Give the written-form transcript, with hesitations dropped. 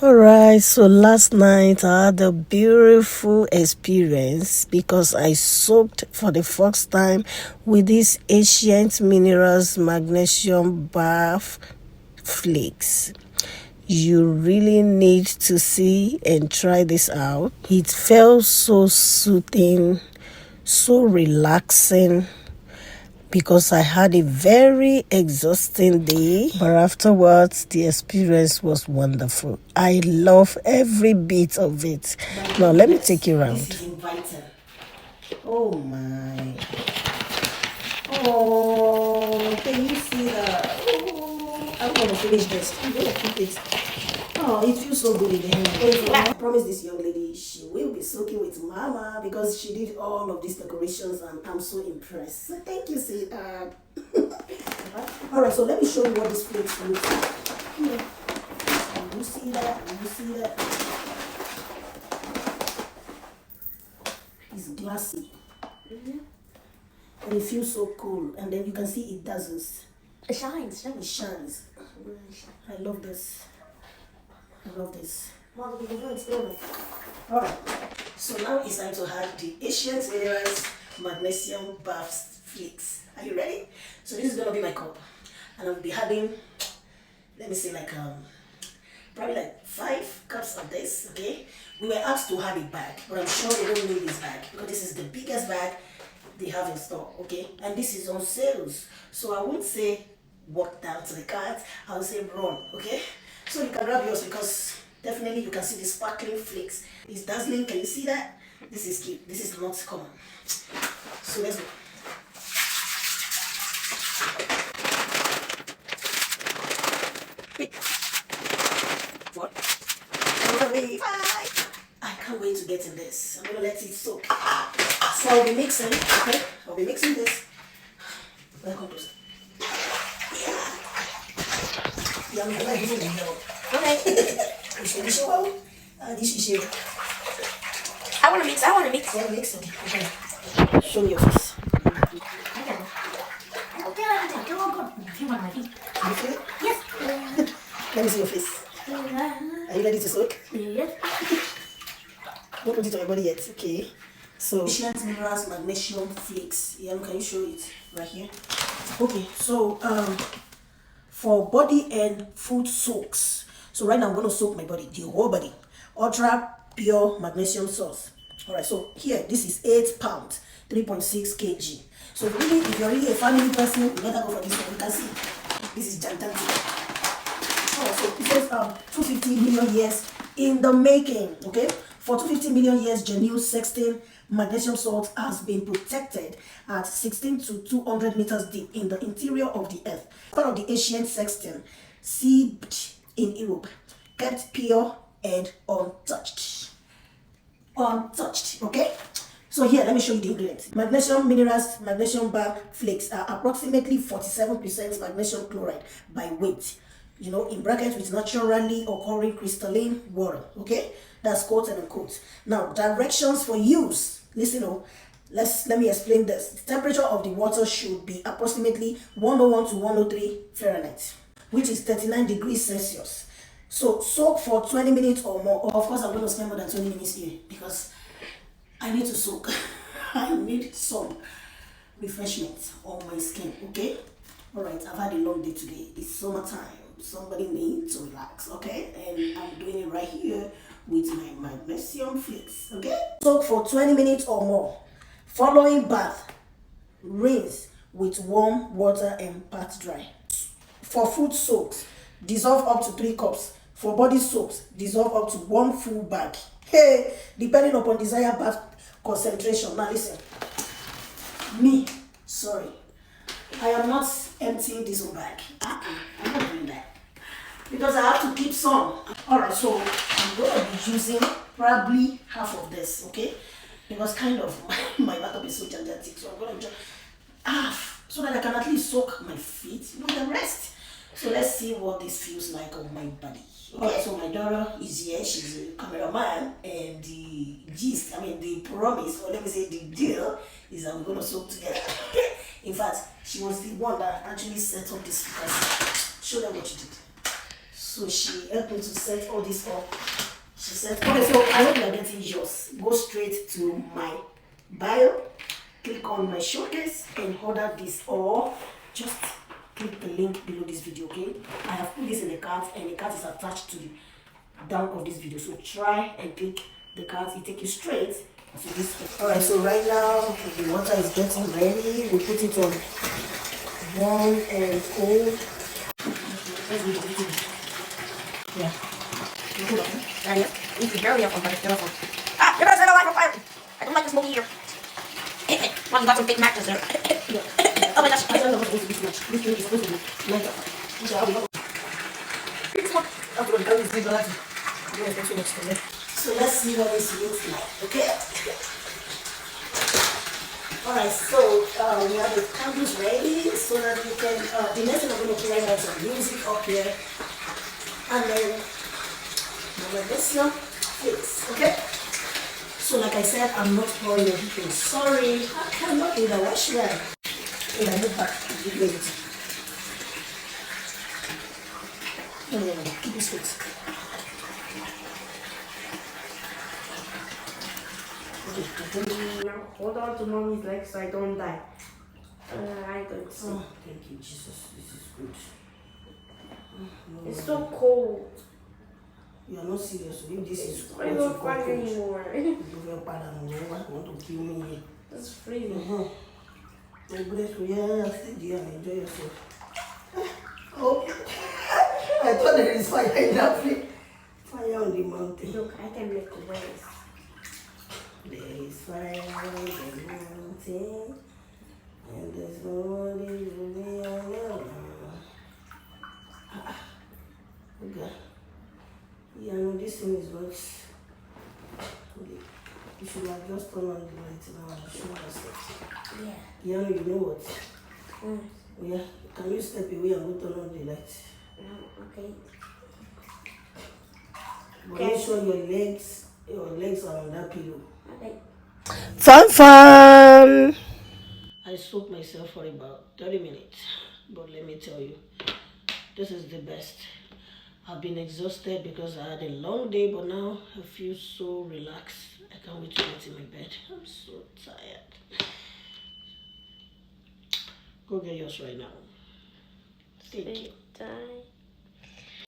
Alright, so last night I had a beautiful experience because I soaked for the first time with this ancient minerals magnesium bath flakes. You really need to see and try this out. It felt so soothing, so relaxing, because I had a very exhausting day, but afterwards the experience was wonderful. I love every bit of it. Now let me take you around. This is inviting. Oh my. Oh, can you see that? Oh, I'm gonna finish this. I'm gonna keep it. Oh, it feels so good in the hand. I promise this young lady she will be soaking with mama because she did all of these decorations and I'm so impressed. So thank you, sweetheart. Alright, so let me show you what this flakes looks like. Here. You see that? You see that? It's glassy. And it feels so cool. And then you can see it dazzles. It shines. It shines. I love this. I love this. Mom, we can do experiment. Alright. So now it's time to add the ancient minerals magnesium bath flakes. Are you ready? So this is gonna be my cup. And I'll be having, let me say probably like 5 cups of this, okay? We were asked to have a bag, but I'm sure they don't need this bag because this is the biggest bag they have in store, okay? And this is on sales. So I won't say walk down to the cart, I'll say run, okay? So you can grab yours because definitely you can see the sparkling flakes. It's dazzling, can you see that? This is cute, this is not common. So let's go. I can't wait to get in this. I'm gonna let it soak. So I'll be mixing, okay? I'll be mixing this. Welcome closer. Yeah, I'm gonna use it. Okay. I wanna mix. You wanna mix? Okay. Show me your face. You feel it? Yes. Let me see your face. Are you ready to soak? Yes. Don't put it on your body yet. Okay. So, ancient minerals magnesium flakes. Yeah, can you show it right here? Okay. So, for body and food soaks. So right now I'm going to soak my body, the whole body. Ultra pure magnesium sauce. Alright, so here this is 8 pounds, 3.6 kg. So if you're really a family person, you better go for this one. You can see this is gigantic. Oh, so it says 250 million years in the making. Okay, for 250 million years, genuine sexton magnesium salt has been protected at 16 to 200 meters deep in the interior of the earth. Part of the ancient sexton, seeped in Europe, kept pure and untouched. Untouched, okay? So here, let me show you the ingredients. Magnesium minerals, magnesium bar flakes are approximately 47% magnesium chloride by weight. You know, in brackets with naturally occurring crystalline water, okay? That's quote and unquote. Now, directions for use. Listen, let me explain this. The temperature of the water should be approximately 101 to 103 Fahrenheit, which is 39 degrees Celsius. So soak for 20 minutes or more. Of course, I'm going to spend more than 20 minutes here because I need to soak. I need some refreshment on my skin, okay? Alright, I've had a long day today. It's summertime. Somebody needs to relax, okay? And I'm doing it right here with my magnesium flakes, okay? Soak for 20 minutes or more. Following bath, rinse with warm water and pat dry. For food soaks, dissolve up to 3 cups. For body soaks, dissolve up to 1 full bag. Hey, depending upon desired bath concentration. Now listen, sorry, I am not emptying this whole bag. I'm not doing that because I have to keep some. Alright, so I'm going to be using probably half of this, okay? Because kind of my backup is so gigantic, so I'm going to just half so that I can at least soak my feet, the rest. So let's see what this feels like on my body. Okay, so my daughter is here, she's a cameraman, and the promise, or let me say the deal, is that we're going to soak together. In fact, she was the one that actually set up this because show them what you did. So she helped me to set all this up. She said, okay, so I hope you are getting yours. Go straight to my bio, click on my showcase and order this, or just click the link below this video, okay? I have put this in the cart and the cart is attached to the down of this video. So try and click the cart, it take you straight to this one. Alright, so right now the water is getting ready. We put it on warm and cold. Yeah. Need to barely up on butter. Ah, you're gonna set a light on fire. I don't like the smoky here. Mom, you got some fake matches there. Oh my gosh. I don't know what's supposed to be too much. This thing is supposed to be lighter. So let's see what this looks like, okay? Alright, so we have the candles ready so that we can, the next thing I'm going to play right now is some music up here. And then my Magnesium Flakes, okay? So like I said, I'm not pouring everything. Sorry, I cannot do that. Why should I? Wait, I move back to the video. No, keep this fixed. Now hold on to mommy's legs so I don't die. I don't see. Oh, thank you, Jesus. This is good. It's so cold. You are not serious. If this is I don't fun anymore. You want to kill me. It's freezing. My bless you. Yeah, sit there and enjoy yourself. Oh, I thought there is fire in that place. Fire on the mountain. Look, I can make waves. There is fire on the mountain, and there's nobody to be alone. Okay. Yeah, no, this thing is not. You should have just turned on the light now and show us. Yeah. Yeah, you know what? Yeah, can you step away and go turn on the light? Okay. But make sure your legs are on that pillow. Okay. Fun! I soaked myself for about 30 minutes, but let me tell you, this is the best. I've been exhausted because I had a long day, but now I feel so relaxed. I can't wait to get in my bed. I'm so tired. Go get yours right now. Thank you. Die.